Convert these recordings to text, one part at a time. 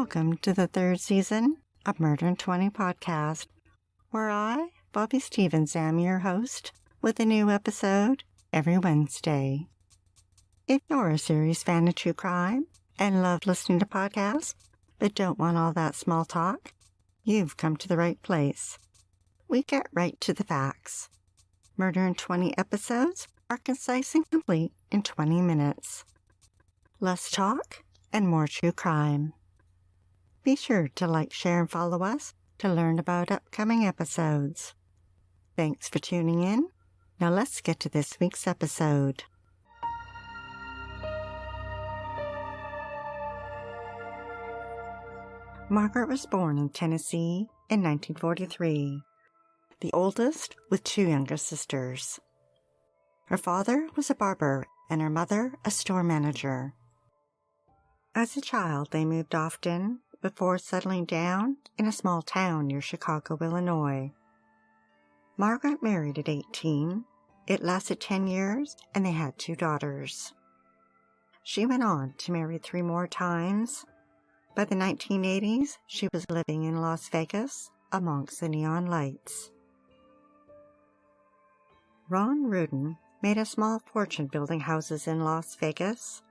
Welcome to the third season of Murder in 20 podcast, where I, Bobby Stevens, am your host with a new episode every Wednesday. If you're a serious fan of true crime and love listening to podcasts, but don't want all that small talk, you've come to the right place. We get right to the facts. Murder in 20 episodes are concise and complete in 20 minutes. Less talk and more true crime. Be sure to like, share, and follow us to learn about upcoming episodes. Thanks for tuning in. Now let's get to this week's episode. Margaret was born in Tennessee in 1943, the oldest with two younger sisters. Her father was a barber and her mother a store manager. As a child, they moved often before settling down in a small town near Chicago, Illinois. Margaret married at 18. It lasted 10 years, and they had 2 daughters. She went on to marry 3 more times. By the 1980s, she was living in Las Vegas amongst the neon lights. Rudin made a small fortune building houses in Las Vegas.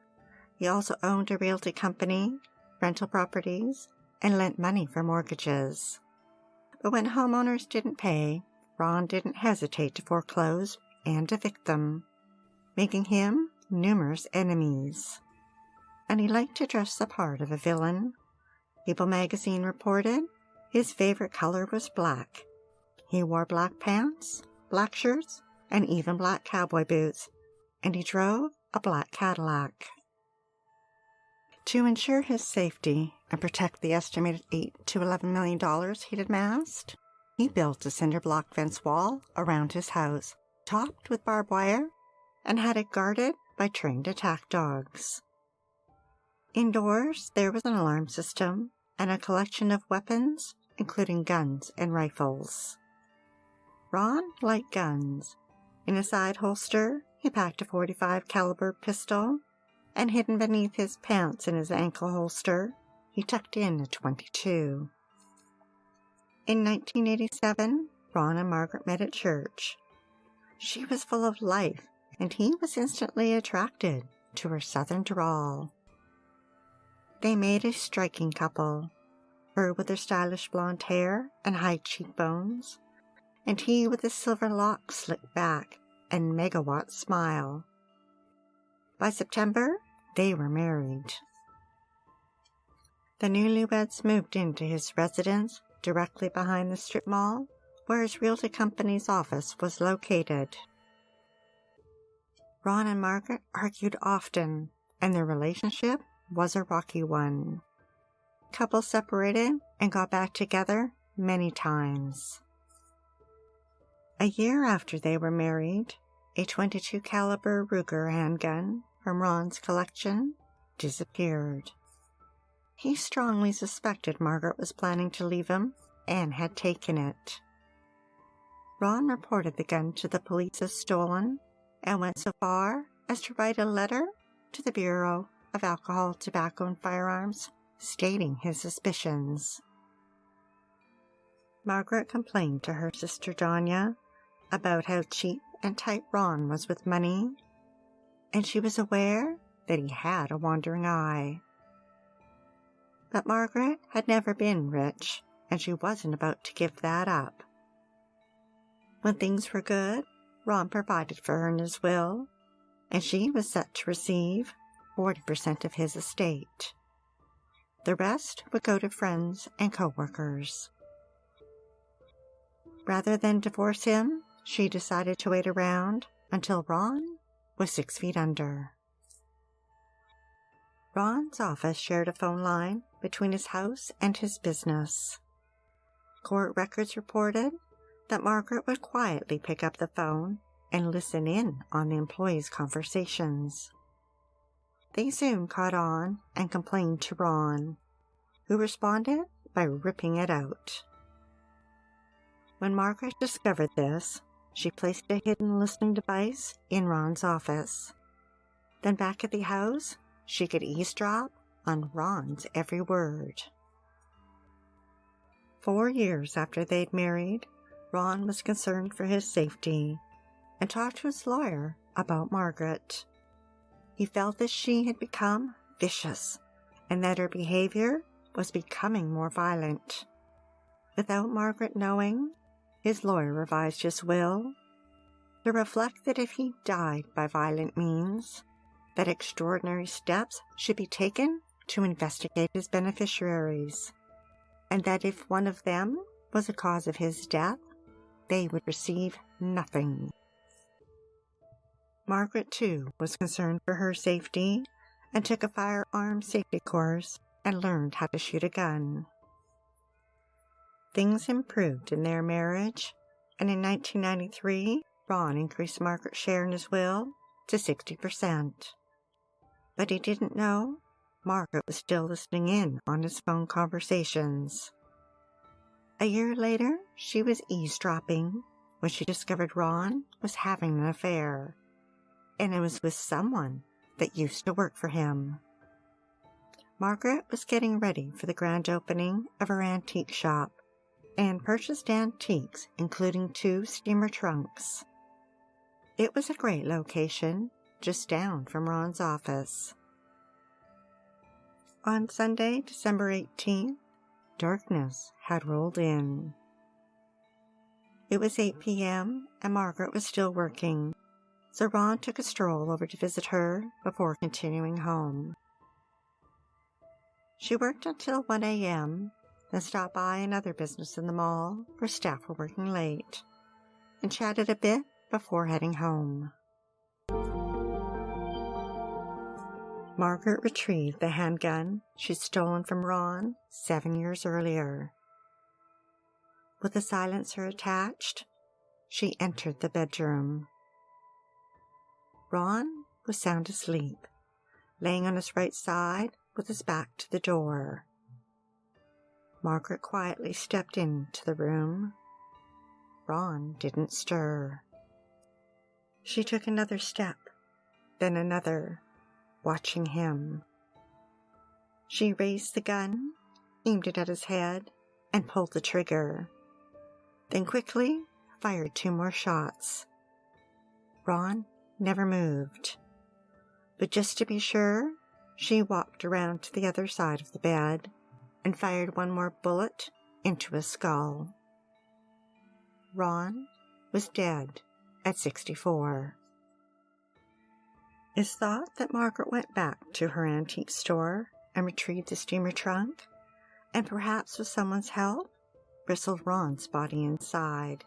He also owned a realty company, rental properties, and lent money for mortgages. But when homeowners didn't pay, Ron didn't hesitate to foreclose and evict them, making him numerous enemies. And he liked to dress the part of a villain. People magazine reported his favorite color was black. He wore black pants, black shirts, and even black cowboy boots, and he drove a black Cadillac. To ensure his safety and protect the estimated $8 to $11 million he'd amassed, he built a cinder block fence wall around his house, topped with barbed wire, and had it guarded by trained attack dogs. Indoors, there was an alarm system and a collection of weapons, including guns and rifles. Ron liked guns. In a side holster, he packed a .45 caliber pistol, and hidden beneath his pants in his ankle holster, he tucked in a .22. In 1987, Ron and Margaret met at church. She was full of life, and he was instantly attracted to her southern drawl. They made a striking couple, her with her stylish blonde hair and high cheekbones, and he with his silver locks slicked back and megawatt smile. By September, they were married. The newlyweds moved into his residence directly behind the strip mall, where his realty company's office was located. Ron and Margaret argued often, and their relationship was a rocky one. Couples separated and got back together many times. A year after they were married, a .22 caliber Ruger handgun from Ron's collection disappeared. He strongly suspected Margaret was planning to leave him and had taken it. Ron reported the gun to the police as stolen and went so far as to write a letter to the Bureau of Alcohol, Tobacco, and Firearms stating his suspicions. Margaret complained to her sister Danya about how cheap and tight Ron was with money, and she was aware that he had a wandering eye. But Margaret had never been rich, and she wasn't about to give that up. When things were good, Ron provided for her in his will, and she was set to receive 40% of his estate. The rest would go to friends and co-workers. Rather than divorce him, she decided to wait around until Ron was 6 feet under. Ron's office shared a phone line between his house and his business. Court records reported that Margaret would quietly pick up the phone and listen in on the employees' conversations. They soon caught on and complained to Ron, who responded by ripping it out. When Margaret discovered this, she placed a hidden listening device in Ron's office. Then back at the house, she could eavesdrop on Ron's every word. 4 years after they'd married, Ron was concerned for his safety and talked to his lawyer about Margaret. He felt that she had become vicious and that her behavior was becoming more violent. Without Margaret knowing, his lawyer revised his will to reflect that if he died by violent means, that extraordinary steps should be taken to investigate his beneficiaries, and that if one of them was the cause of his death, they would receive nothing. Margaret, too, was concerned for her safety and took a firearms safety course and learned how to shoot a gun. Things improved in their marriage, and in 1993, Ron increased Margaret's share in his will to 60%. But he didn't know Margaret was still listening in on his phone conversations. A year later, she was eavesdropping when she discovered Ron was having an affair, and it was with someone that used to work for him. Margaret was getting ready for the grand opening of her antique shop and purchased antiques, including 2 steamer trunks. It was a great location, just down from Ron's office. On Sunday, December 18th, darkness had rolled in. It was 8 p.m. and Margaret was still working, so Ron took a stroll over to visit her before continuing home. She worked until 1 a.m., then stopped by another business in the mall where staff were working late, and chatted a bit before heading home. Margaret retrieved the handgun she'd stolen from Ron 7 years earlier. With the silencer attached, she entered the bedroom. Ron was sound asleep, laying on his right side with his back to the door. Margaret quietly stepped into the room. Ron didn't stir. She took another step, then another, watching him. She raised the gun, aimed it at his head, and pulled the trigger, then quickly fired 2 more shots. Ron never moved, but just to be sure, she walked around to the other side of the bed and fired 1 more bullet into his skull. Ron was dead at 64. It's thought that Margaret went back to her antique store and retrieved the steamer trunk, and perhaps with someone's help, bristled Ron's body inside.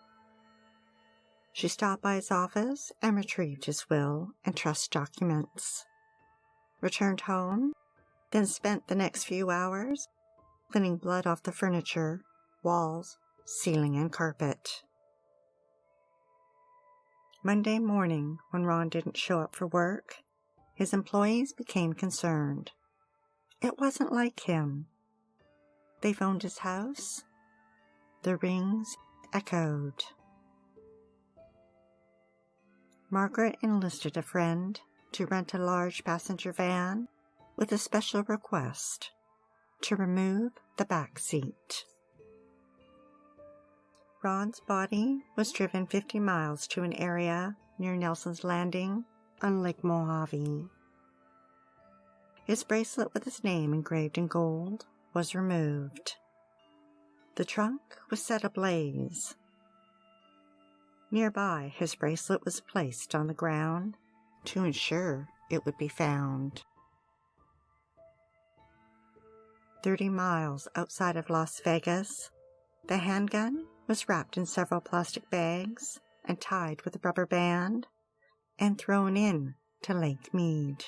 She stopped by his office and retrieved his will and trust documents, returned home, then spent the next few hours cleaning blood off the furniture, walls, ceiling, and carpet. Monday morning, when Ron didn't show up for work, his employees became concerned. It wasn't like him. They phoned his house. The rings echoed. Margaret enlisted a friend to rent a large passenger van with a special request to remove the back seat. Ron's body was driven 50 miles to an area near Nelson's Landing on Lake Mojave. His bracelet with his name engraved in gold was removed. The trunk was set ablaze. Nearby, his bracelet was placed on the ground to ensure it would be found. 30 miles outside of Las Vegas, the handgun was wrapped in several plastic bags and tied with a rubber band and thrown in to Lake Mead.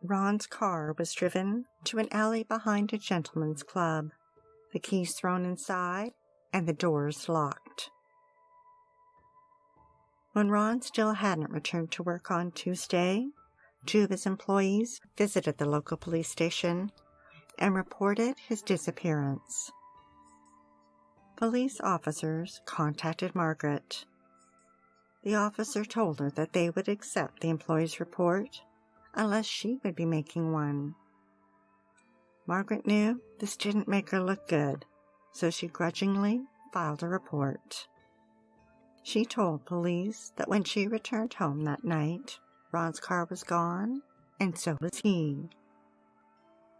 Ron's car was driven to an alley behind a gentleman's club, the keys thrown inside and the doors locked. When Ron still hadn't returned to work on Tuesday, 2 of his employees visited the local police station and reported his disappearance. Police officers contacted Margaret. The officer told her that they would accept the employee's report unless she would be making one. Margaret knew this didn't make her look good, so she grudgingly filed a report. She told police that when she returned home that night, Ron's car was gone, and so was he.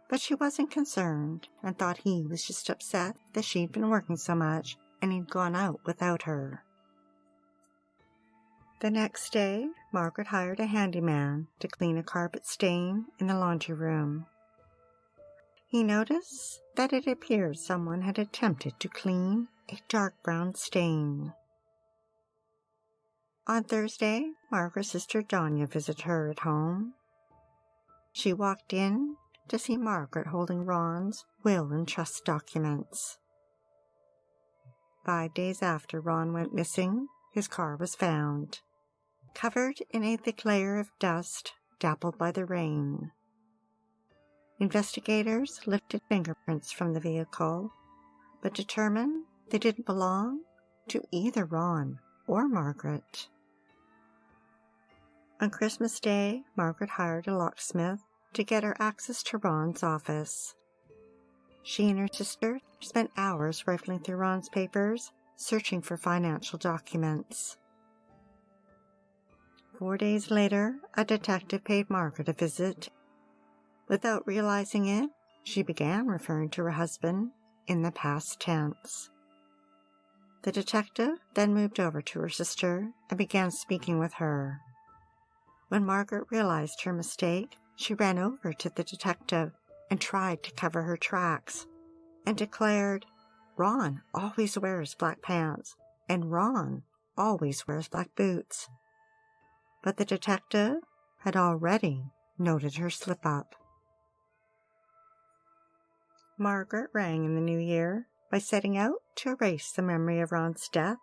But she wasn't concerned and thought he was just upset that she'd been working so much and he'd gone out without her. The next day, Margaret hired a handyman to clean a carpet stain in the laundry room. He noticed that it appeared someone had attempted to clean a dark brown stain. On Thursday, Margaret's sister Donya visited her at home. She walked in to see Margaret holding Ron's will and trust documents. 5 days after Ron went missing, his car was found, covered in a thick layer of dust dappled by the rain. Investigators lifted fingerprints from the vehicle, but determined they didn't belong to either Ron or Margaret. On Christmas Day, Margaret hired a locksmith to get her access to Ron's office. She and her sister spent hours rifling through Ron's papers, searching for financial documents. 4 days later, a detective paid Margaret a visit. Without realizing it, she began referring to her husband in the past tense. The detective then moved over to her sister and began speaking with her. When Margaret realized her mistake, she ran over to the detective and tried to cover her tracks, and declared, "Ron always wears black pants, and Ron always wears black boots." But the detective had already noted her slip-up. Margaret rang in the new year by setting out to erase the memory of Ron's death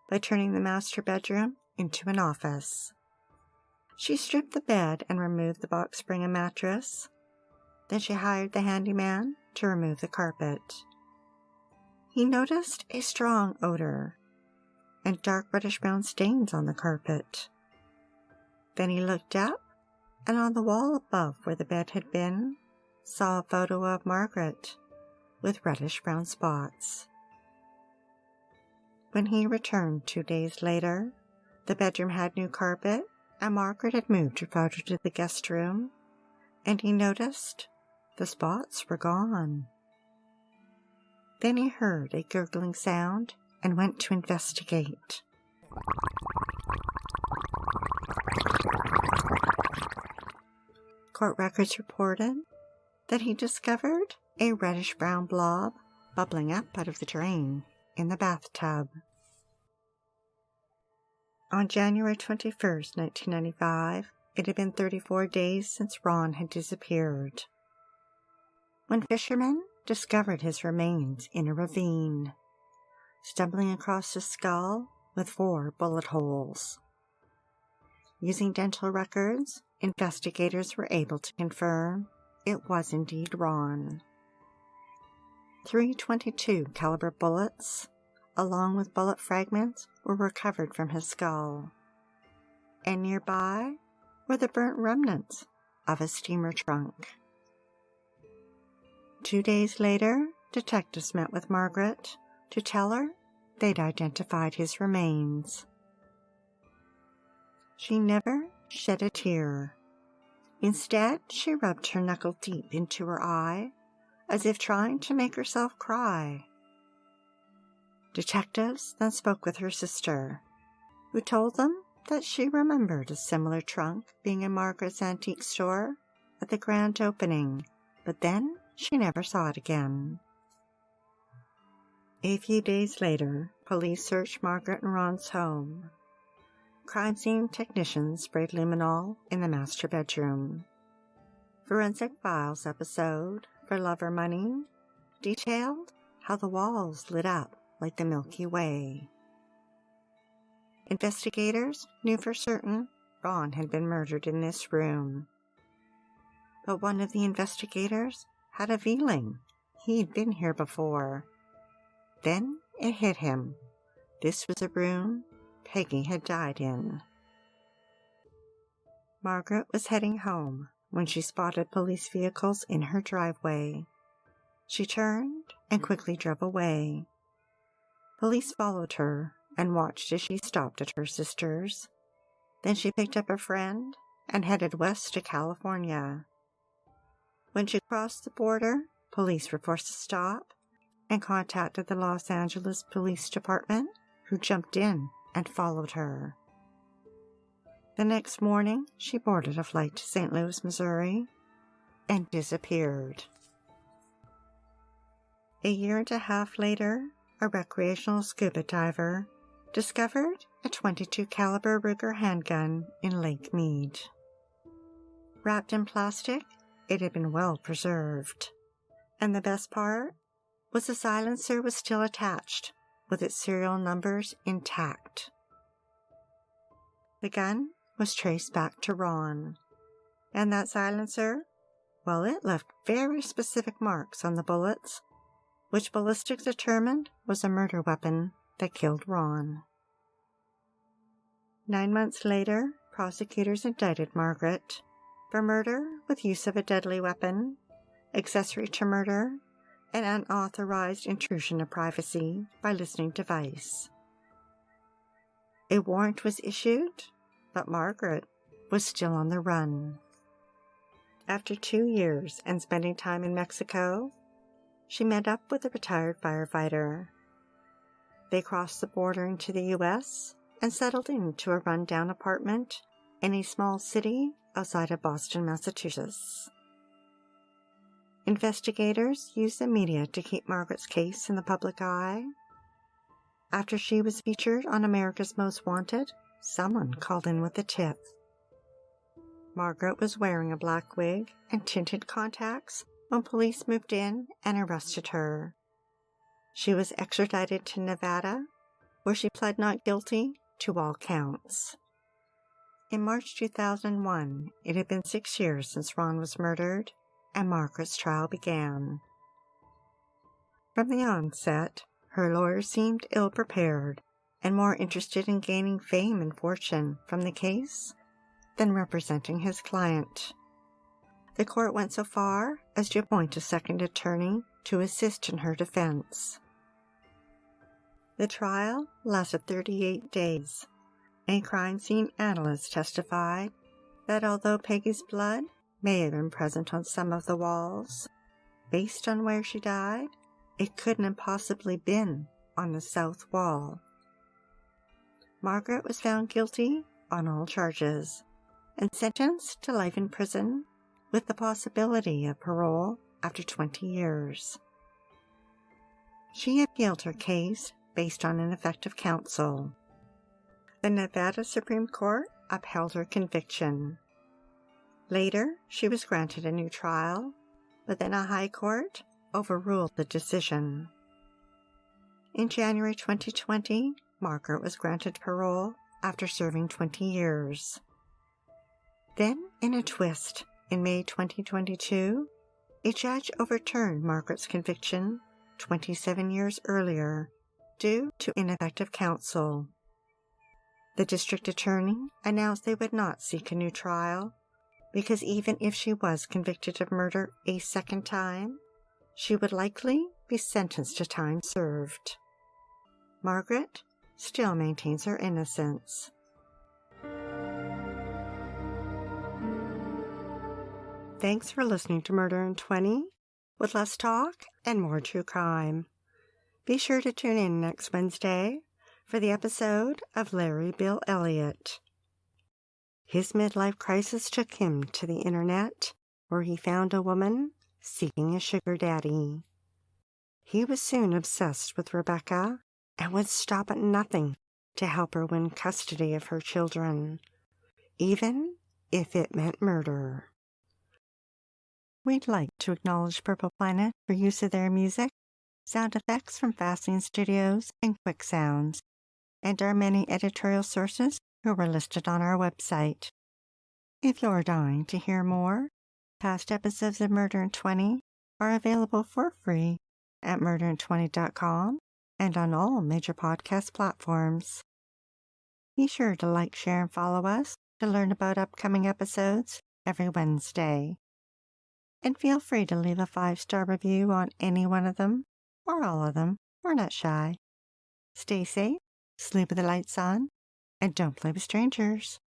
by turning the master bedroom into an office. She stripped the bed and removed the box spring and mattress. Then she hired the handyman to remove the carpet. He noticed a strong odor and dark reddish-brown stains on the carpet. Then he looked up, and on the wall above where the bed had been, saw a photo of Margaret with reddish-brown spots. When he returned 2 days later, the bedroom had new carpet, and Margaret had moved her photo to the guest room, and he noticed the spots were gone. Then he heard a gurgling sound and went to investigate. Court records reported that he discovered a reddish-brown blob bubbling up out of the drain in the bathtub. On January 21st, 1995, it had been 34 days since Ron had disappeared, when fishermen discovered his remains in a ravine, stumbling across his skull with 4 bullet holes. Using dental records, investigators were able to confirm it was indeed Ron. 3 .22 caliber bullets, along with bullet fragments, were recovered from his skull, and nearby were the burnt remnants of a steamer trunk. 2 days later, detectives met with Margaret to tell her they'd identified his remains. She never shed a tear. Instead, she rubbed her knuckle deep into her eye, as if trying to make herself cry. Detectives then spoke with her sister, who told them that she remembered a similar trunk being in Margaret's antique store at the grand opening, but then she never saw it again. A few days later, police searched Margaret and Ron's home. Crime scene technicians sprayed luminol in the master bedroom. Forensic Files episode For Love or Money detailed how the walls lit up like the Milky Way. Investigators knew for certain Ron had been murdered in this room. But one of the investigators had a feeling he'd been here before. Then it hit him. This was a room Peggy had died in. Margaret was heading home when she spotted police vehicles in her driveway. She turned and quickly drove away. Police followed her and watched as she stopped at her sister's. Then she picked up a friend and headed west to California. When she crossed the border, police were forced to stop and contacted the Los Angeles Police Department, who jumped in and followed her. The next morning, she boarded a flight to St. Louis, Missouri, and disappeared. A year and a half later, a recreational scuba diver discovered a .22 caliber Ruger handgun in Lake Mead. Wrapped in plastic, it had been well preserved. And the best part was the silencer was still attached, with its serial numbers intact. The gun was traced back to Ron, and that silencer, well, it left very specific marks on the bullets, which ballistics determined was a murder weapon that killed Ron. 9 months later, prosecutors indicted Margaret for murder with use of a deadly weapon, accessory to murder, and unauthorized intrusion of privacy by listening device. A warrant was issued, but Margaret was still on the run. After 2 years and spending time in Mexico, she met up with a retired firefighter. They crossed the border into the U.S. and settled into a run-down apartment in a small city outside of Boston, Massachusetts. Investigators used the media to keep Margaret's case in the public eye. After she was featured on America's Most Wanted, someone called in with a tip. Margaret was wearing a black wig and tinted contacts when police moved in and arrested her. She was extradited to Nevada, where she pled not guilty to all counts. In March 2001, it had been 6 years since Ron was murdered, and Margaret's trial began. From the onset, her lawyer seemed ill-prepared and more interested in gaining fame and fortune from the case than representing his client. The court went so far as to appoint a second attorney to assist in her defense. The trial lasted 38 days. A crime scene analyst testified that although Peggy's blood may have been present on some of the walls, based on where she died, it couldn't have possibly been on the south wall. Margaret was found guilty on all charges and sentenced to life in prison with the possibility of parole after 20 years. She appealed her case based on ineffective counsel. The Nevada Supreme Court upheld her conviction. Later, she was granted a new trial, but then a high court overruled the decision. In January 2020, Margaret was granted parole after serving 20 years. Then, in a twist, in May 2022, a judge overturned Margaret's conviction 27 years earlier due to ineffective counsel. The district attorney announced they would not seek a new trial because even if she was convicted of murder a second time, she would likely be sentenced to time served. Margaret still maintains her innocence. Thanks for listening to Murder in 20, with less talk and more true crime. Be sure to tune in next Wednesday for the episode of Larry Bill Elliott. His midlife crisis took him to the internet, where he found a woman seeking a sugar daddy. He was soon obsessed with Rebecca and would stop at nothing to help her win custody of her children, even if it meant murder. We'd like to acknowledge Purple Planet for use of their music, sound effects from Fasting Studios and Quick Sounds, and our many editorial sources who were listed on our website. If you're dying to hear more, past episodes of Murder in 20 are available for free at murderin20.com and on all major podcast platforms. Be sure to like, share, and follow us to learn about upcoming episodes every Wednesday. And feel free to leave a 5-star review on any one of them, or all of them. We're not shy. Stay safe, sleep with the lights on, and don't play with strangers.